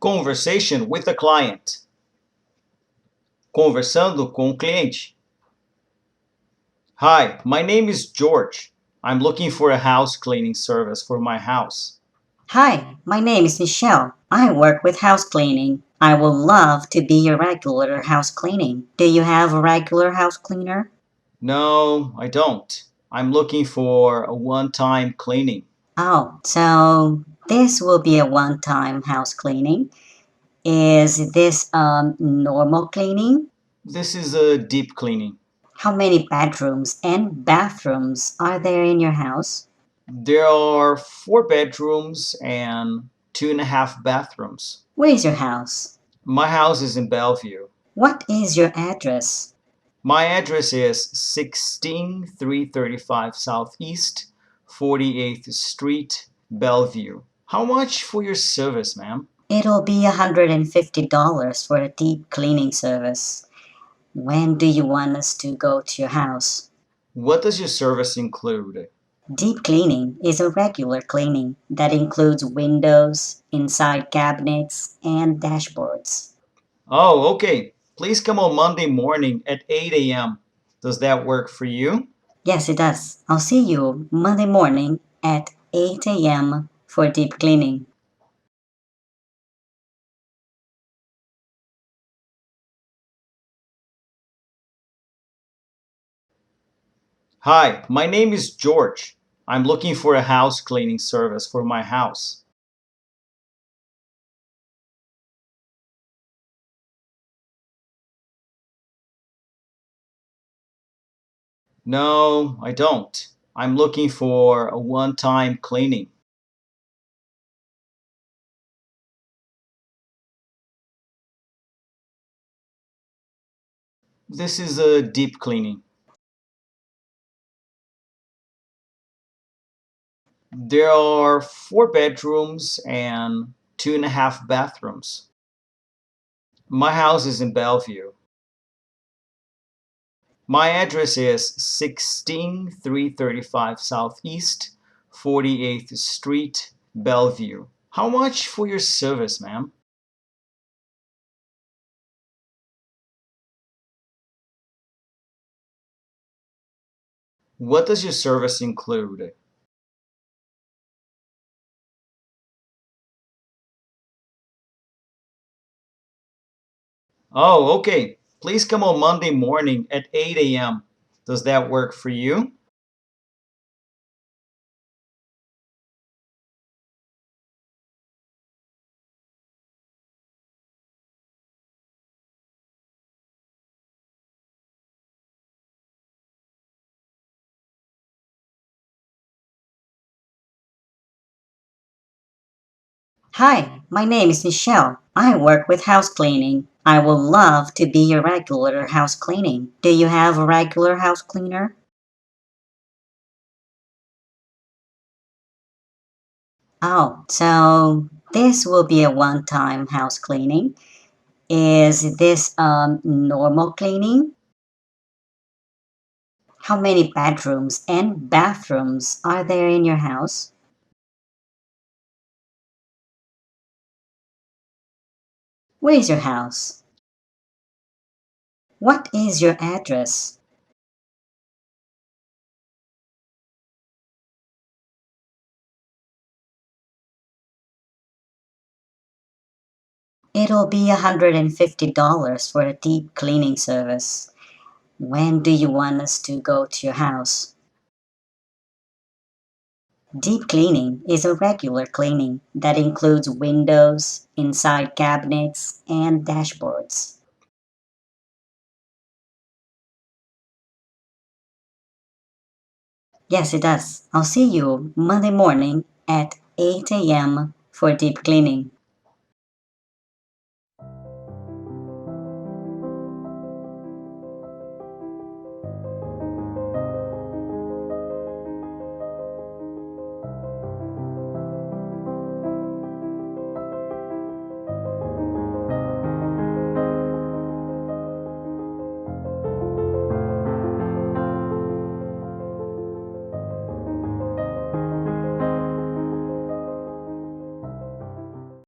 Conversation with a client. Conversando com o cliente. Hi, my name is George. I'm looking for a house cleaning service for my house. Hi, my name is Michele. I work with house cleaning. I would love to be your regular house cleaning. Do you have a regular house cleaner? No, I don't. I'm looking for a one-time cleaning. Oh, so this will be a one-time house cleaning. Is this normal cleaning? This is a deep cleaning. How many bedrooms and bathrooms are there in your house? There are 4 bedrooms and 2.5 bathrooms. Where's your house? My house is in Bellevue. What is your address? My address is 16335 Southeast 48th Street, Bellevue. How much for your service, ma'am? It'll be $150 for a deep cleaning service. When do you want us to go to your house? What does your service include? Deep cleaning is a regular cleaning that includes windows, inside cabinets, and dashboards. Oh, okay. Please come on Monday morning at 8 a.m. Does that work for you? Yes, it does. I'll see you Monday morning at 8 a.m. for deep cleaning. Hi, my name is George. I'm looking for a house cleaning service for my house. No, I don't. I'm looking for a one-time cleaning. This is a deep cleaning. There are 4 bedrooms and 2.5 bathrooms. My house is in Bellevue. My address is 16335 Southeast 48th Street, Bellevue. How much for your service, ma'am? What does your service include? Oh, okay. Please come on Monday morning at 8 a.m. Does that work for you? Hi, my name is Michele. I work with house cleaning. I would love to be your regular house cleaning. Do you have a regular house cleaner? Oh, so this will be a one-time house cleaning. Is this normal cleaning? How many bedrooms and bathrooms are there in your house? Where's your house? What is your address? It'll be $150 for a deep cleaning service. When do you want us to go to your house? Deep cleaning is a regular cleaning that includes windows, inside cabinets, and dashboards. Yes, it does. I'll see you Monday morning at 8 a.m. for deep cleaning.